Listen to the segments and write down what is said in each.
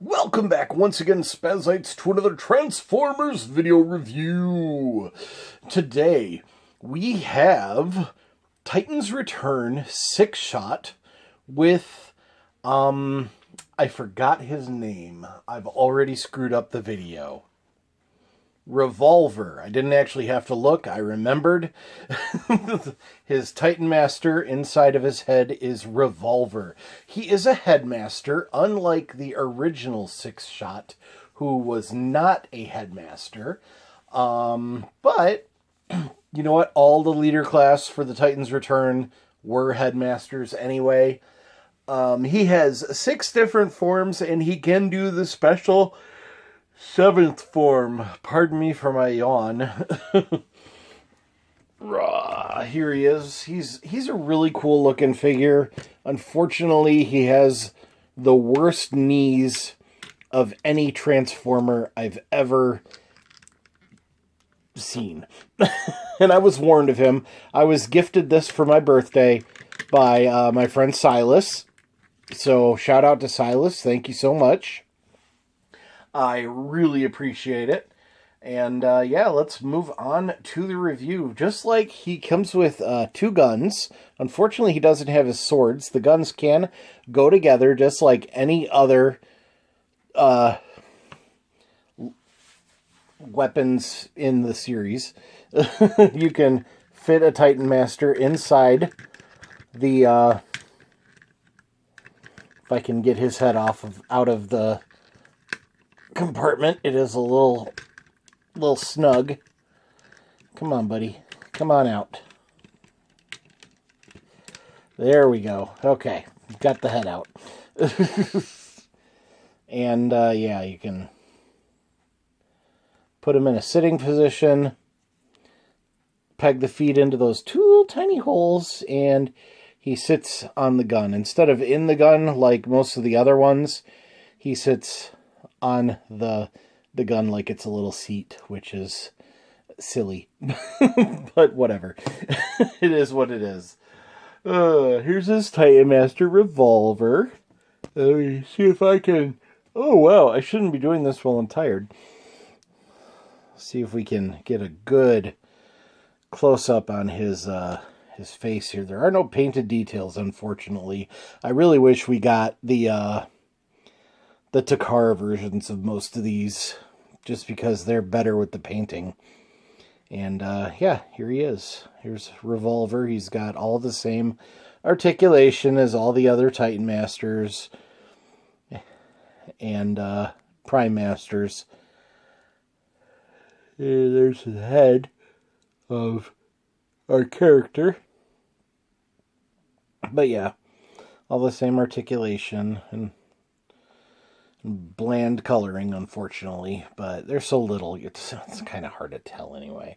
Welcome back once again, Spazites, to another Transformers video review. Today, we have Titans Return 6-shot with, I forgot his name. I've already screwed up the video. Revolver. I didn't actually have to look. I remembered. His Titan Master inside of his head is Revolver. He is a headmaster, unlike the original 6-shot, who was not a headmaster. But, you know what? All the leader class for the Titans Return were headmasters anyway. He has 6 different forms, and he can do the special 7th form. Pardon me for my yawn. Here he is. He's a really cool looking figure. Unfortunately, he has the worst knees of any Transformer I've ever seen. And I was warned of him. I was gifted this for my birthday by my friend Silas. So shout out to Silas. Thank you so much. I really appreciate it. And yeah, let's move on to the review. Just like he comes with 2 guns. Unfortunately, he doesn't have his swords. The guns can go together just like any other weapons in the series. You can fit a Titan Master inside the... if I can get his head out of the compartment. It is a little snug. Come on, buddy. Come on out. There we go. Okay. Got the head out. And, yeah, you can put him in a sitting position, peg the feet into those 2 little tiny holes, and he sits on the gun. Instead of in the gun like most of the other ones, he sits on the gun like it's a little seat, which is silly. But whatever. It is what it is. Here's his Titan Master Revolver. Let me see if I can... Oh, wow. I shouldn't be doing this while I'm tired. See if we can get a good close-up on his face here. There are no painted details, unfortunately. I really wish we got the Takara versions of most of these, just because they're better with the painting. And yeah, here he is. Here's Revolver. He's got all the same articulation as all the other Titan Masters and Prime Masters. There's the head of our character. But yeah, all the same articulation and bland coloring, unfortunately, but they're so little, it's kind of hard to tell anyway.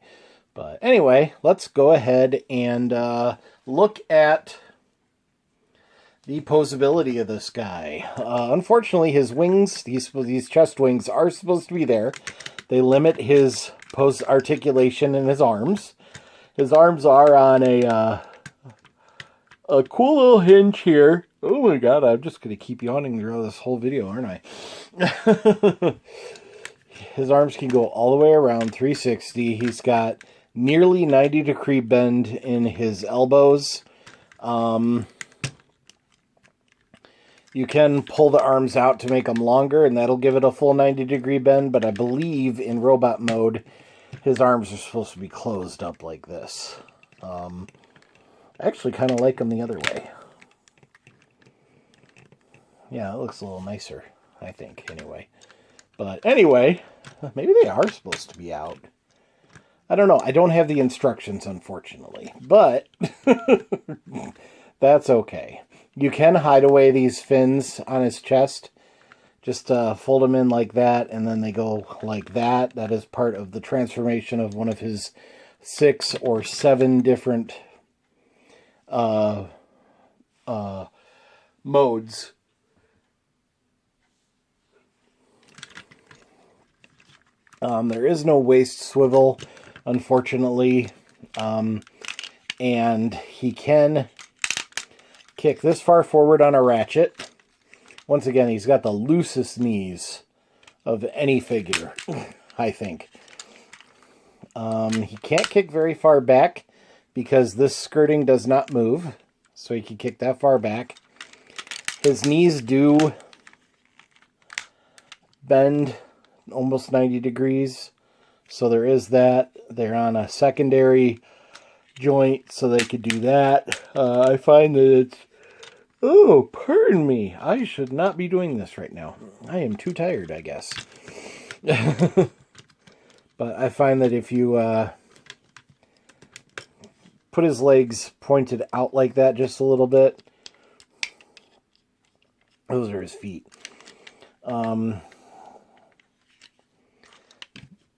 But anyway, let's go ahead and look at the posability of this guy. Unfortunately, his wings, these chest wings, are supposed to be there. They limit his pose articulation in his arms. His arms are on a cool little hinge here. Oh my god, I'm just going to keep yawning throughout this whole video, aren't I? His arms can go all the way around 360. He's got nearly 90-degree bend in his elbows. You can pull the arms out to make them longer, and that'll give it a full 90-degree bend, but I believe in robot mode, his arms are supposed to be closed up like this. I actually kind of like them the other way. Yeah, it looks a little nicer, I think, anyway. But anyway, maybe they are supposed to be out. I don't know. I don't have the instructions, unfortunately. But that's okay. You can hide away these fins on his chest. Just fold them in like that, and then they go like that. That is part of the transformation of one of his 6 or 7 different modes. There is no waist swivel, unfortunately, and he can kick this far forward on a ratchet, once again, he's got the loosest knees of any figure, I think. He can't kick very far back because this skirting does not move, so he can kick that far back. His knees do bend almost 90 degrees, so there is that. They're on a secondary joint, so they could do that. I find that it's... Oh, pardon me. I should not be doing this right now. I am too tired, I guess. But I find that if you put his legs pointed out like that just a little bit, those are his feet,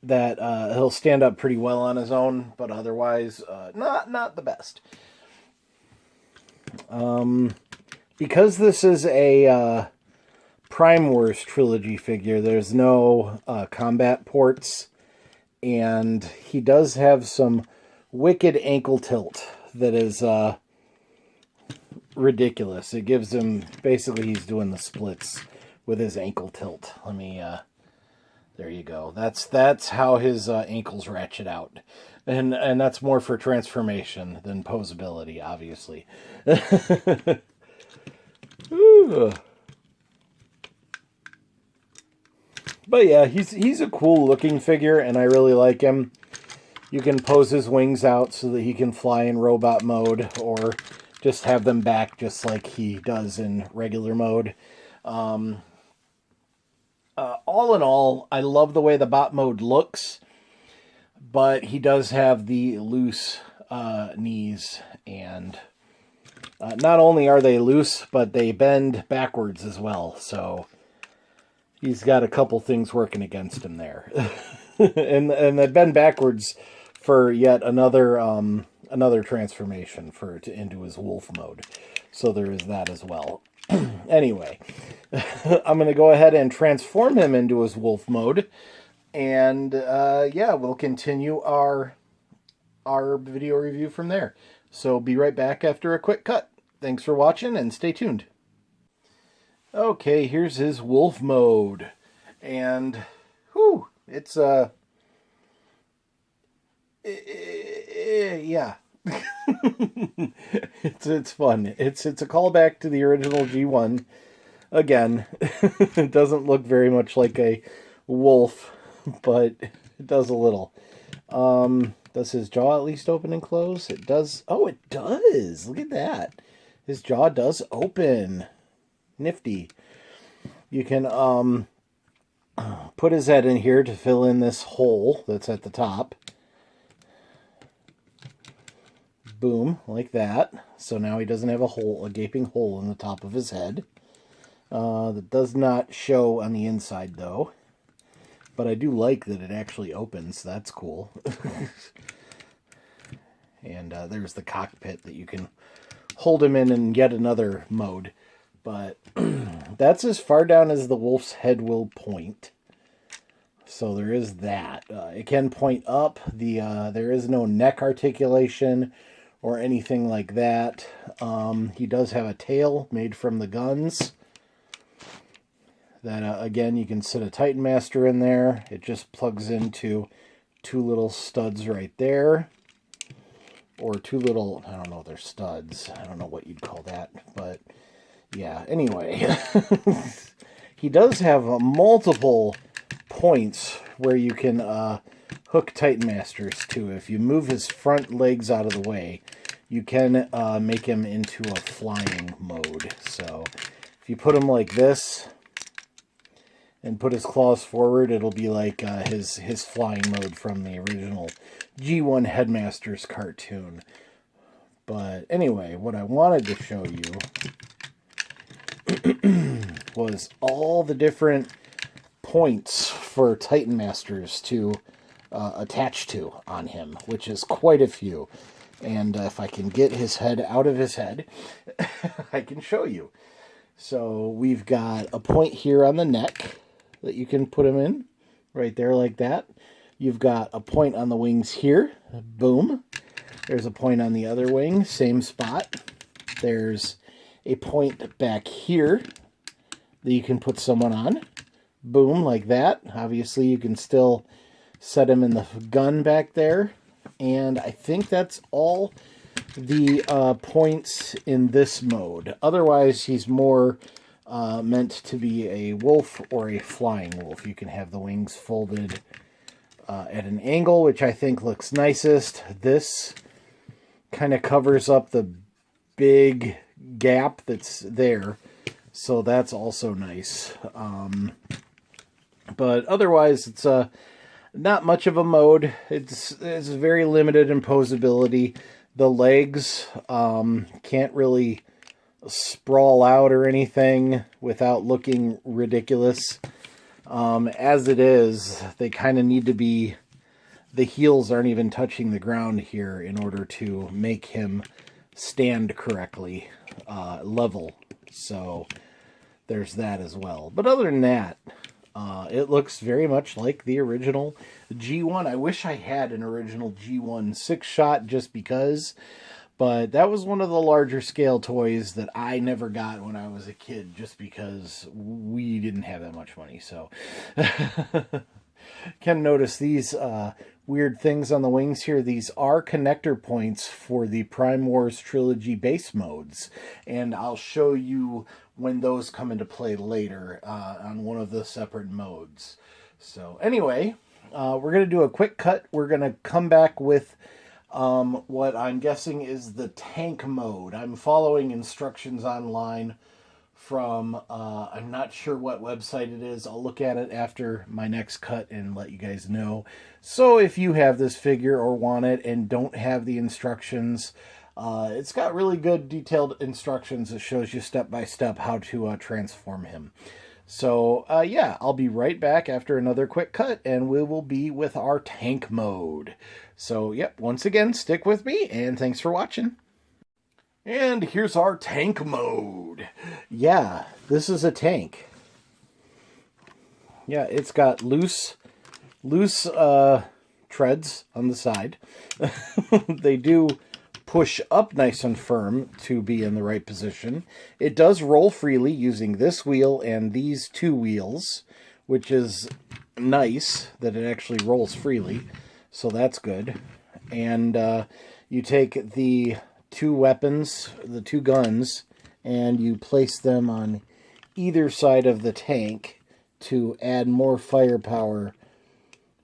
that he'll stand up pretty well on his own, but otherwise not the best. Because this is a Prime Wars trilogy figure, there's no combat ports. And he does have some wicked ankle tilt that is ridiculous. It gives him, basically he's doing the splits with his ankle tilt. Let me, there you go. That's how his ankles ratchet out. And that's more for transformation than posability, obviously. But yeah, he's a cool looking figure, and I really like him. You can pose his wings out so that he can fly in robot mode, or just have them back just like he does in regular mode. All in all, I love the way the bot mode looks, but he does have the loose knees, and not only are they loose, but they bend backwards as well, so... He's got a couple things working against him there. and they bend backwards for yet another transformation into his wolf mode. So there is that as well. Anyway, I'm going to go ahead and transform him into his wolf mode. And yeah, we'll continue our video review from there. So be right back after a quick cut. Thanks for watching and stay tuned. Okay, here's his wolf mode, and whew, it's yeah, it's fun. It's a callback to the original G1. Again, it doesn't look very much like a wolf, but it does a little. Does his jaw at least open and close? It does. Oh, it does. Look at that. His jaw does open. Nifty. You can put his head in here to fill in this hole that's at the top. Boom, like that. So now he doesn't have a gaping hole in the top of his head. That does not show on the inside though. But I do like that it actually opens. That's cool. And there's the cockpit that you can hold him in yet another mode. But that's as far down as the wolf's head will point. So there is that. It can point up. There is no neck articulation or anything like that. He does have a tail made from the guns. That, again, you can sit a Titan Master in there. It just plugs into two little studs right there. Or two little, I don't know if they're studs. I don't know what you'd call that, but... yeah, anyway, he does have multiple points where you can hook Titan Masters to. If you move his front legs out of the way, you can make him into a flying mode. So if you put him like this and put his claws forward, it'll be like his flying mode from the original G1 Headmasters cartoon. But anyway, what I wanted to show you was all the different points for Titan Masters to attach to on him, which is quite a few. And if I can get his head out of his head, I can show you. So we've got a point here on the neck that you can put him in, right there like that. You've got a point on the wings here, boom. There's a point on the other wing, same spot. There's a point back here, that you can put someone on. Boom, like that. Obviously, you can still set him in the gun back there. And I think that's all the points in this mode. Otherwise, he's more meant to be a wolf or a flying wolf. You can have the wings folded at an angle, which I think looks nicest. This kind of covers up the big gap that's there, so that's also nice. But otherwise, it's not much of a mode. It's very limited in posability. The legs can't really sprawl out or anything without looking ridiculous. As it is, they kind of need to be, the heels aren't even touching the ground here in order to make him stand correctly, level. So there's that as well. But other than that, it looks very much like the original G1. I wish I had an original G1 6-shot just because, but that was one of the larger scale toys that I never got when I was a kid just because we didn't have that much money. So can notice these weird things on the wings here. These are connector points for the Prime Wars Trilogy base modes, and I'll show you when those come into play later on one of the separate modes. So anyway, we're going to do a quick cut. We're going to come back with what I'm guessing is the tank mode. I'm following instructions online from, I'm not sure what website it is. I'll look at it after my next cut and let you guys know. So if you have this figure or want it and don't have the instructions, it's got really good detailed instructions that shows you step by step how to transform him. So yeah, I'll be right back after another quick cut and we will be with our tank mode. So yep, once again, stick with me and thanks for watching. And here's our tank mode. Yeah, this is a tank. Yeah, it's got loose treads on the side. They do push up nice and firm to be in the right position. It does roll freely using this wheel and these two wheels, which is nice that it actually rolls freely. So that's good. And you take the two weapons, the two guns, and you place them on either side of the tank to add more firepower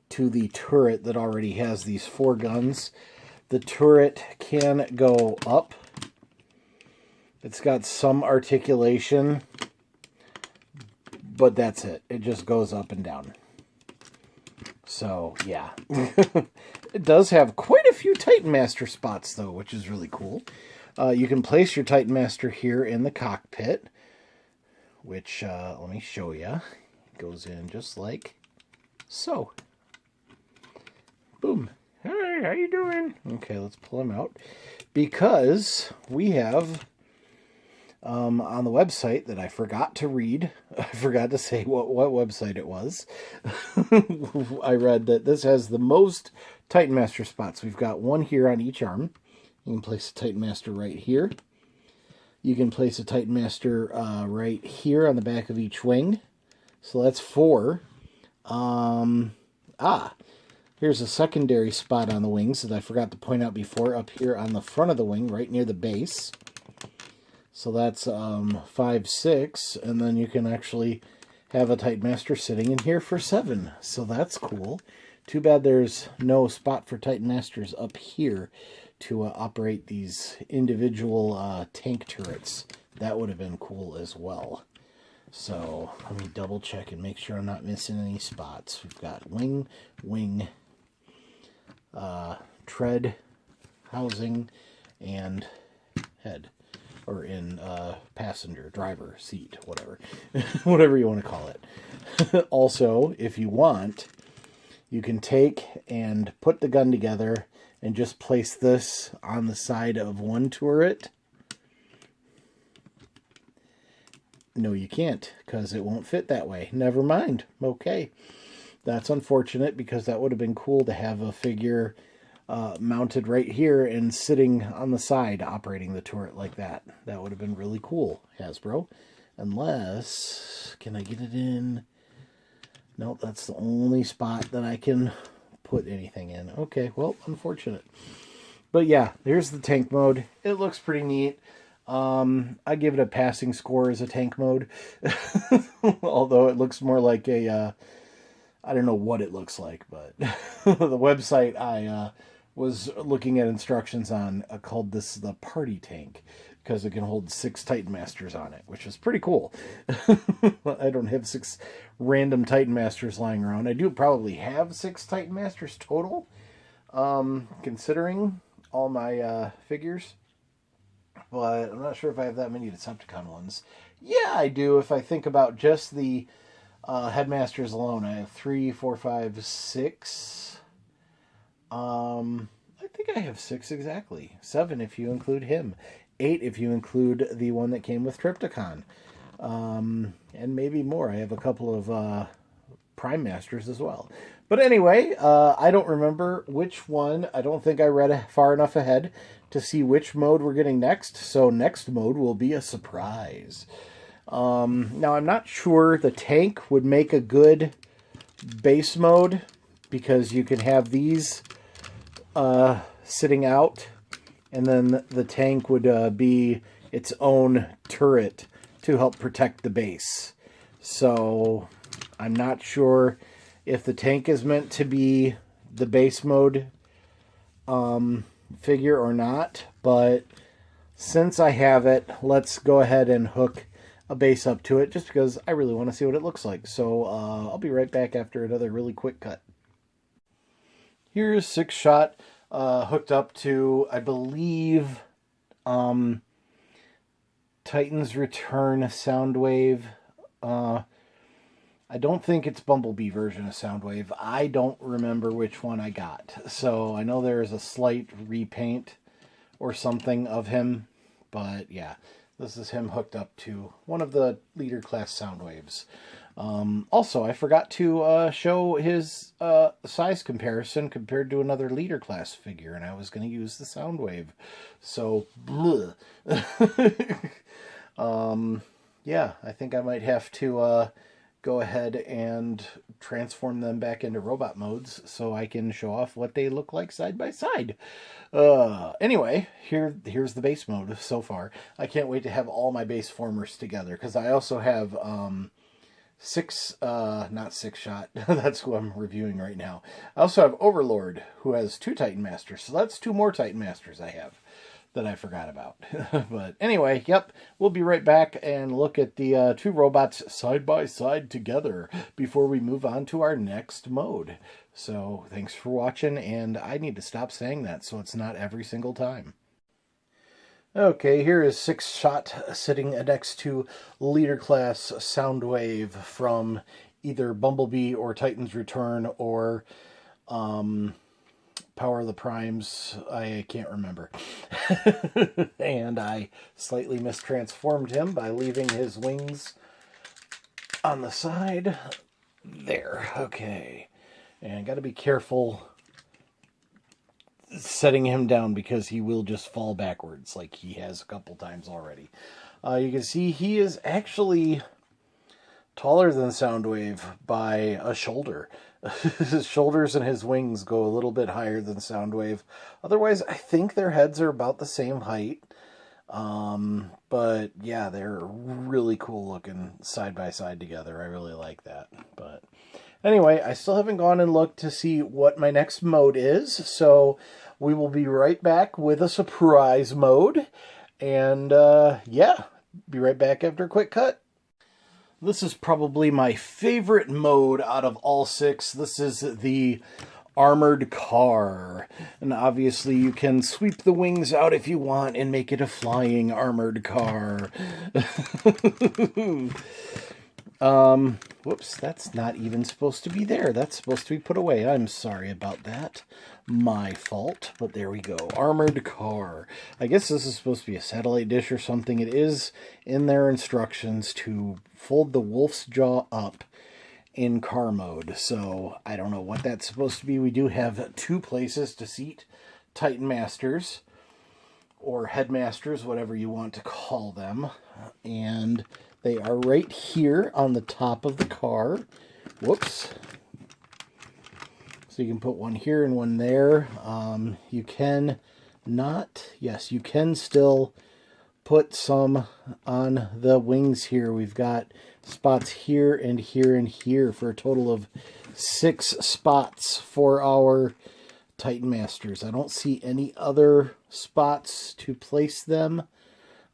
to the turret that already has these 4 guns. The turret can go up. It's got some articulation, but that's it. It just goes up and down. So, yeah. It does have quite a few Titan Master spots, though, which is really cool. You can place your Titan Master here in the cockpit, which, let me show you. It goes in just like so. Boom. Hey, how you doing? Okay, let's pull him out. Because we have, on the website that I forgot to read, I forgot to say what website it was. I read that this has the most Titan Master spots. We've got 1 here on each arm. You can place a Titan Master right here. You can place a Titan Master right here on the back of each wing. So that's 4. Here's a secondary spot on the wings that I forgot to point out before, up here on the front of the wing, right near the base. So that's 5, 6, and then you can actually have a Titan Master sitting in here for 7. So that's cool. Too bad there's no spot for Titan Masters up here to operate these individual tank turrets. That would have been cool as well. So let me double check and make sure I'm not missing any spots. We've got wing, tread, housing, and head. Or in passenger, driver, seat, whatever. Whatever you want to call it. Also, if you want, you can take and put the gun together and just place this on the side of one turret. No, you can't, because it won't fit that way. Never mind. Okay. That's unfortunate, because that would have been cool to have a figure mounted right here and sitting on the side operating the turret like that. That would have been really cool, Hasbro. Unless, can I get it in? Nope, that's the only spot that I can put anything in. Okay, well, unfortunate. But yeah, there's the tank mode. It looks pretty neat. I give it a passing score as a tank mode. Although it looks more like a, I don't know what it looks like, but the website I was looking at instructions on called this the party tank, because it can hold 6 Titan Masters on it, which is pretty cool. I don't have 6 random Titan Masters lying around. I do probably have 6 Titan Masters total, considering all my figures. But I'm not sure if I have that many Decepticon ones. Yeah, I do. If I think about just the Headmasters alone, I have 3, 4, 5, 6. I think I have 6 exactly. 7 if you include him. 8 if you include the one that came with Trypticon. And maybe more. I have a couple of Prime Masters as well. But anyway, I don't remember which one. I don't think I read far enough ahead to see which mode we're getting next. So next mode will be a surprise. Now, I'm not sure the tank would make a good base mode, because you can have these sitting out, and then the tank would be its own turret to help protect the base. So I'm not sure if the tank is meant to be the base mode figure or not, but since I have it, let's go ahead and hook a base up to it, just because I really want to see what it looks like. So I'll be right back after another really quick cut. Here's 6-shot hooked up to, I believe, Titan's Return Soundwave. I don't think it's Bumblebee version of Soundwave. I don't remember which one I got. So I know there is a slight repaint or something of him. But yeah, this is him hooked up to one of the leader class Soundwaves. Also, I forgot to show his size comparison compared to another leader class figure, and I was going to use the Soundwave. So, yeah, I think I might have to go ahead and transform them back into robot modes so I can show off what they look like side by side. Anyway, here's the base mode so far. I can't wait to have all my base formers together, because I also have not 6-shot. That's who I'm reviewing right now. I also have Overlord, who has 2 Titan Masters. So that's 2 more Titan Masters I have that I forgot about. But anyway, yep, we'll be right back and look at the 2 robots side by side together before we move on to our next mode. So thanks for watching, and I need to stop saying that so it's not every single time. Okay, here is 6-shot sitting next to leader class Soundwave from either Bumblebee or Titan's Return or Power of the Primes. I can't remember. And I slightly mistransformed him by leaving his wings on the side. There, okay. And got to be careful setting him down, because he will just fall backwards like he has a couple times already. You can see he is actually taller than Soundwave by a shoulder. His shoulders and his wings go a little bit higher than Soundwave. Otherwise, I think their heads are about the same height. But yeah, they're really cool looking side by side together. I really like that. But anyway, I still haven't gone and looked to see what my next mode is, so we will be right back with a surprise mode. And yeah, be right back after a quick cut. This is probably my favorite mode out of all 6. This is the armored car. And obviously you can sweep the wings out if you want and make it a flying armored car. Whoops, that's not even supposed to be there. That's supposed to be put away. I'm sorry about that. My fault, but there we go. Armored car. I guess this is supposed to be a satellite dish or something. It is in their instructions to fold the wolf's jaw up in car mode. So I don't know what that's supposed to be. We do have 2 places to seat Titan Masters, or Headmasters, whatever you want to call them. And They are right here on the top of the car. Whoops. So you can put one here and one there. You can not, yes, you can still put some on the wings here. We've got spots here and here and here for a total of 6 spots for our Titan Masters. I don't see any other spots to place them.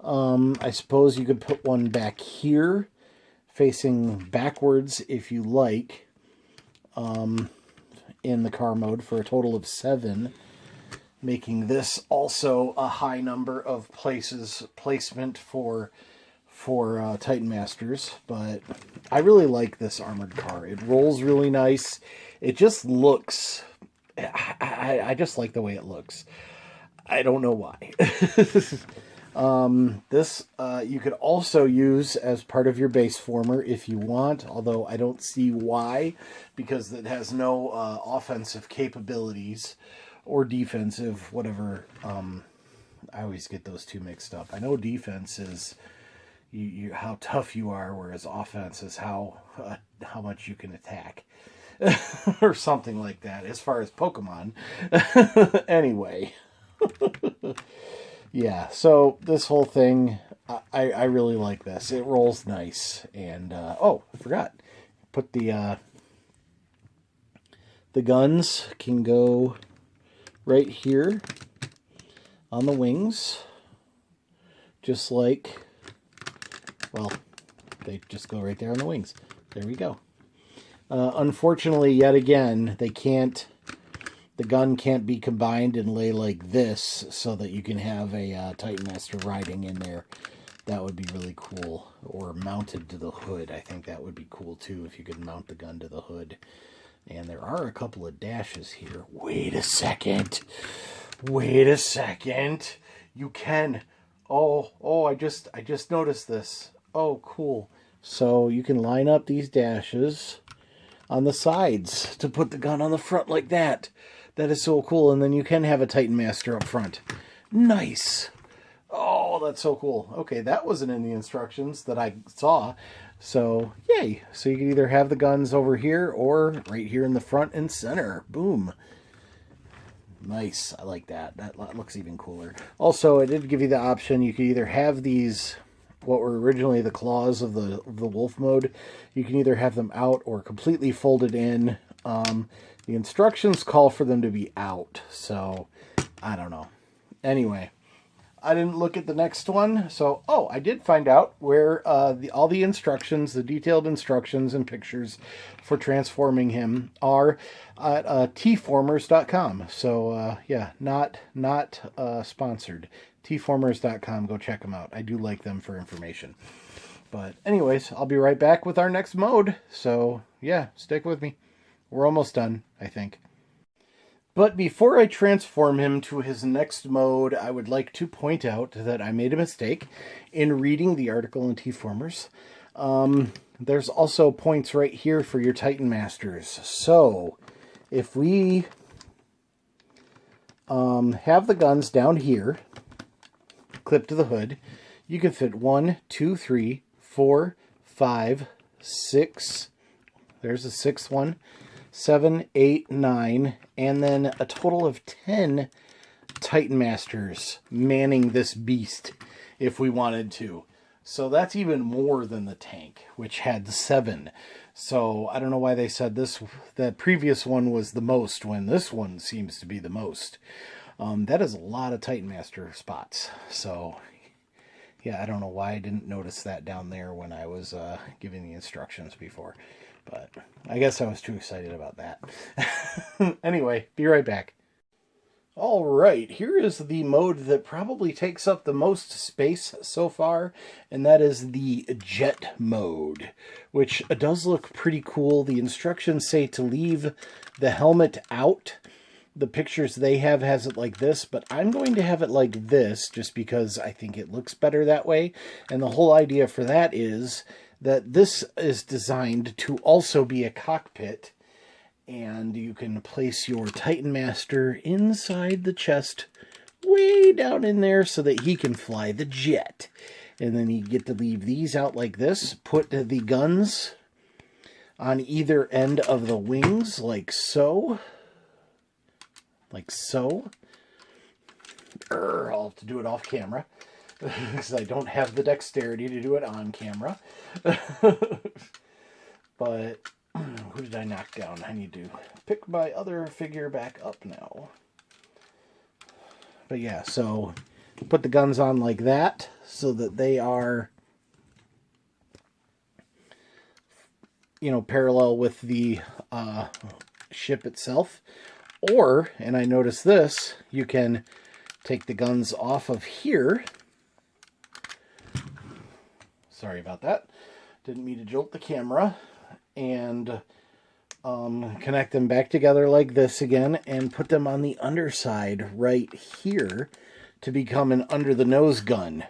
I suppose you could put one back here facing backwards if you like, in the car mode for a total of 7, making this also a high number of placement for Titan Masters. But I really like this armored car. It rolls really nice. It just looks, I just like the way it looks. I don't know why. This you could also use as part of your base former if you want, although I don't see why, because it has no offensive capabilities or defensive, whatever. I always get those two mixed up. I know defense is you how tough you are, whereas offense is how much you can attack. Or something like that, as far as Pokemon. Anyway. Yeah, so this whole thing, I really like this. It rolls nice. And, oh, I forgot. Put the guns can go right here on the wings. Just like, well, they just go right there on the wings. There we go. Unfortunately, yet again, they can't, the gun can't be combined and lay like this so that you can have a Titan Master riding in there. That would be really cool. Or mounted to the hood. I think that would be cool too if you could mount the gun to the hood. And there are a couple of dashes here. Wait a second. Wait a second. You can. Oh, I just noticed this. Oh, cool. So you can line up these dashes on the sides to put the gun on the front like that. That is so cool. And then you can have a Titan Master up front. Nice. Oh, that's so cool. Okay, that wasn't in the instructions that I saw. So, yay. So you can either have the guns over here or right here in the front and center. Boom. Nice. I like that. That looks even cooler. Also, I did give you the option. You could either have these, what were originally the claws of the wolf mode. You can either have them out or completely folded in. The instructions call for them to be out, so I don't know. Anyway, I didn't look at the next one, so I did find out where all the instructions, the detailed instructions and pictures for transforming him are at tformers.com. So yeah, not sponsored. tformers.com. Go check them out. I do like them for information. But anyways, I'll be right back with our next mode. So yeah, stick with me. We're almost done, I think. But before I transform him to his next mode, I would like to point out that I made a mistake in reading the article in T-Formers. There's also points right here for your Titan Masters. So, if we have the guns down here, clipped to the hood, you can fit 1, 2, 3, 4, 5, 6. There's the 6th one. 7, 8, 9, and then a total of 10 Titan Masters manning this beast if we wanted to. So that's even more than the tank, which had 7. So I don't know why they said that previous one was the most when this one seems to be the most. That is a lot of Titan Master spots. So yeah, I don't know why I didn't notice that down there when I was giving the instructions before. But I guess I was too excited about that. Anyway, be right back. All right, here is the mode that probably takes up the most space so far, and that is the jet mode, which does look pretty cool. The instructions say to leave the helmet out. The pictures they have has it like this, but I'm going to have it like this just because I think it looks better that way. And the whole idea for that is that this is designed to also be a cockpit, and you can place your Titan Master inside the chest way down in there so that he can fly the jet. And then you get to leave these out like this. Put the guns on either end of the wings, like so. Like so. I'll have to do it off camera, because I don't have the dexterity to do it on camera. But, who did I knock down? I need to pick my other figure back up now. But yeah, so put the guns on like that, so that they are, you know, parallel with the ship itself. Or, and I noticed this, you can take the guns off of here. Sorry about that. Didn't mean to jolt the camera. And connect them back together like this again, and put them on the underside right here to become an under-the-nose gun,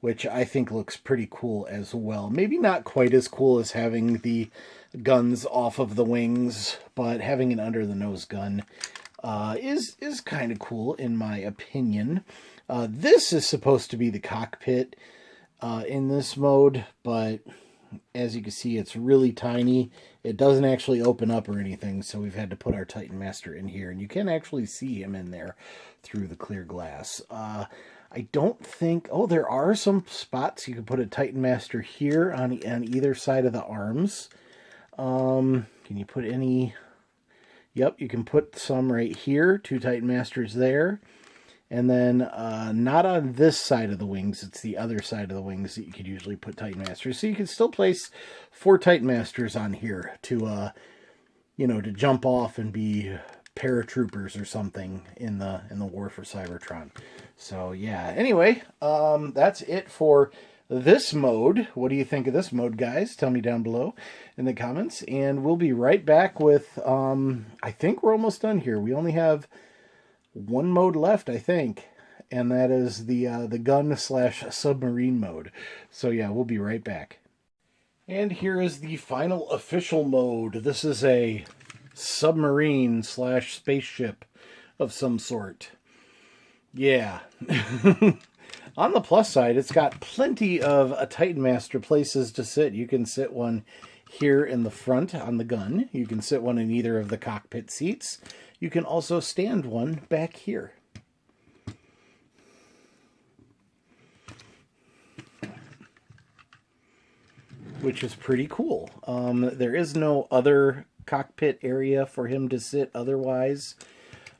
which I think looks pretty cool as well. Maybe not quite as cool as having the guns off of the wings, but having an under-the-nose gun is kind of cool in my opinion. This is supposed to be the cockpit in this mode, but as you can see, it's really tiny. It doesn't actually open up or anything, so we've had to put our Titan Master in here, and you can actually see him in there through the clear glass. I don't think... Oh, there are some spots you can put a Titan Master here on either side of the arms. Can you put any... Yep, you can put some right here. 2 Titan Masters there. And then not on this side of the wings. It's the other side of the wings that you could usually put Titan Masters. So you can still place 4 Titan Masters on here to, you know, to jump off and be paratroopers or something in the War for Cybertron. So yeah. Anyway, that's it for this mode. What do you think of this mode, guys? Tell me down below in the comments. And we'll be right back with. I think we're almost done here. We only have one mode left, I think, and that is the gun/submarine mode. So yeah, we'll be right back. And here is the final official mode. This is a submarine/spaceship of some sort. Yeah. On the plus side, it's got plenty of Titan Master places to sit. You can sit one here in the front on the gun. You can sit one in either of the cockpit seats. You can also stand one back here. Which is pretty cool. There is no other cockpit area for him to sit otherwise.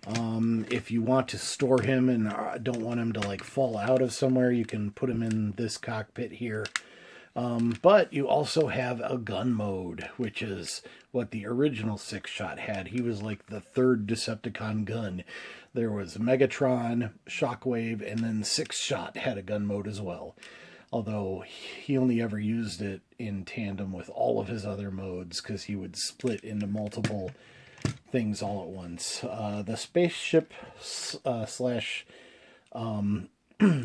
If you want to store him and don't want him to like fall out of somewhere, you can put him in this cockpit here. But you also have a gun mode, which is what the original 6-Shot had. He was like the 3rd Decepticon gun. There was Megatron, Shockwave, and then 6-Shot had a gun mode as well. Although he only ever used it in tandem with all of his other modes, because he would split into multiple things all at once. The spaceship slash...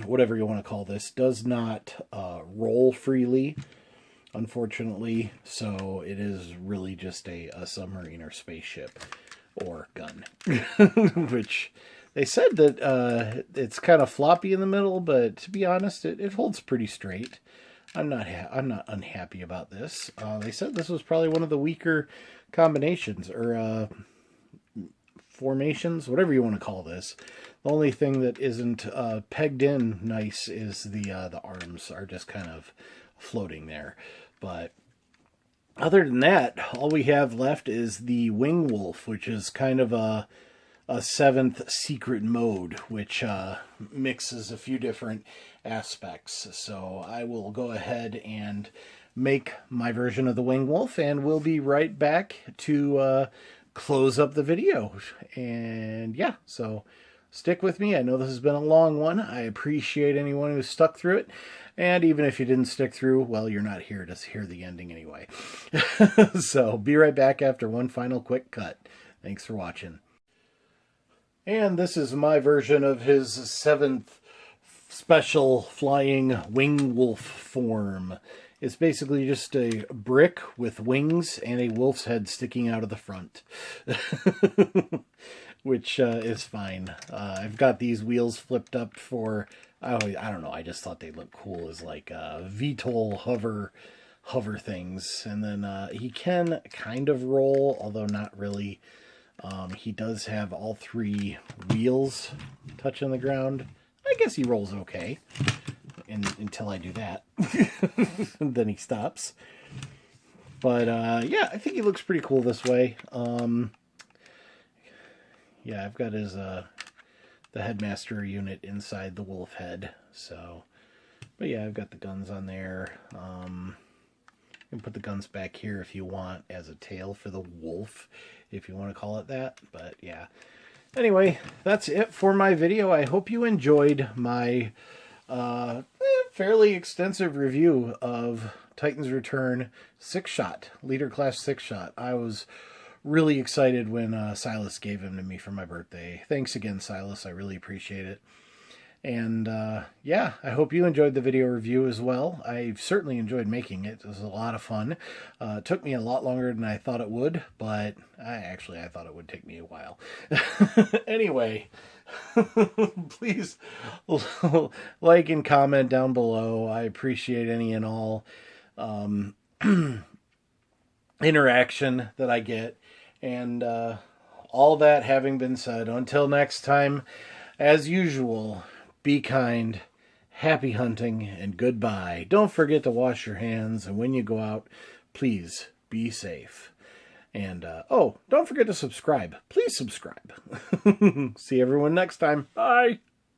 whatever you want to call this, does not roll freely, unfortunately, so it is really just a submarine or spaceship or gun. Which they said that it's kind of floppy in the middle, but to be honest, it holds pretty straight. I'm not unhappy about this. They said this was probably one of the weaker combinations or formations, whatever you want to call this. The only thing that isn't pegged in nice is the arms are just kind of floating there. But other than that, all we have left is the Wing Wolf, which is kind of a 7th secret mode, which mixes a few different aspects. So I will go ahead and make my version of the Wing Wolf, and we'll be right back to close up the video. And yeah, so stick with me. I know this has been a long one. I appreciate anyone who stuck through it. And even if you didn't stick through, well, you're not here to hear the ending anyway. So be right back after one final quick cut. Thanks for watching. And this is my version of his 7th special flying Wing Wolf form. It's basically just a brick with wings and a wolf's head sticking out of the front. Which is fine. I've got these wheels flipped up for I don't know. I just thought they looked cool as like VTOL hover things. And then he can kind of roll, although not really. He does have all 3 wheels touching the ground. I guess he rolls okay until I do that. And then he stops. But yeah, I think he looks pretty cool this way. Yeah, I've got his the headmaster unit inside the wolf head. So, but yeah, I've got the guns on there. You can put the guns back here if you want as a tail for the wolf, if you want to call it that. But yeah. Anyway, that's it for my video. I hope you enjoyed my fairly extensive review of Titan's Return 6-shot, Leader Class 6-shot. I was really excited when Silas gave him to me for my birthday. Thanks again, Silas. I really appreciate it. And yeah, I hope you enjoyed the video review as well. I certainly enjoyed making it. It was a lot of fun. It took me a lot longer than I thought it would, but I thought it would take me a while. Anyway, please like and comment down below. I appreciate any and all interaction that I get. And all that having been said, until next time, as usual, be kind, happy hunting, and goodbye. Don't forget to wash your hands, and when you go out, please be safe. And, oh, don't forget to subscribe. Please subscribe. See everyone next time. Bye.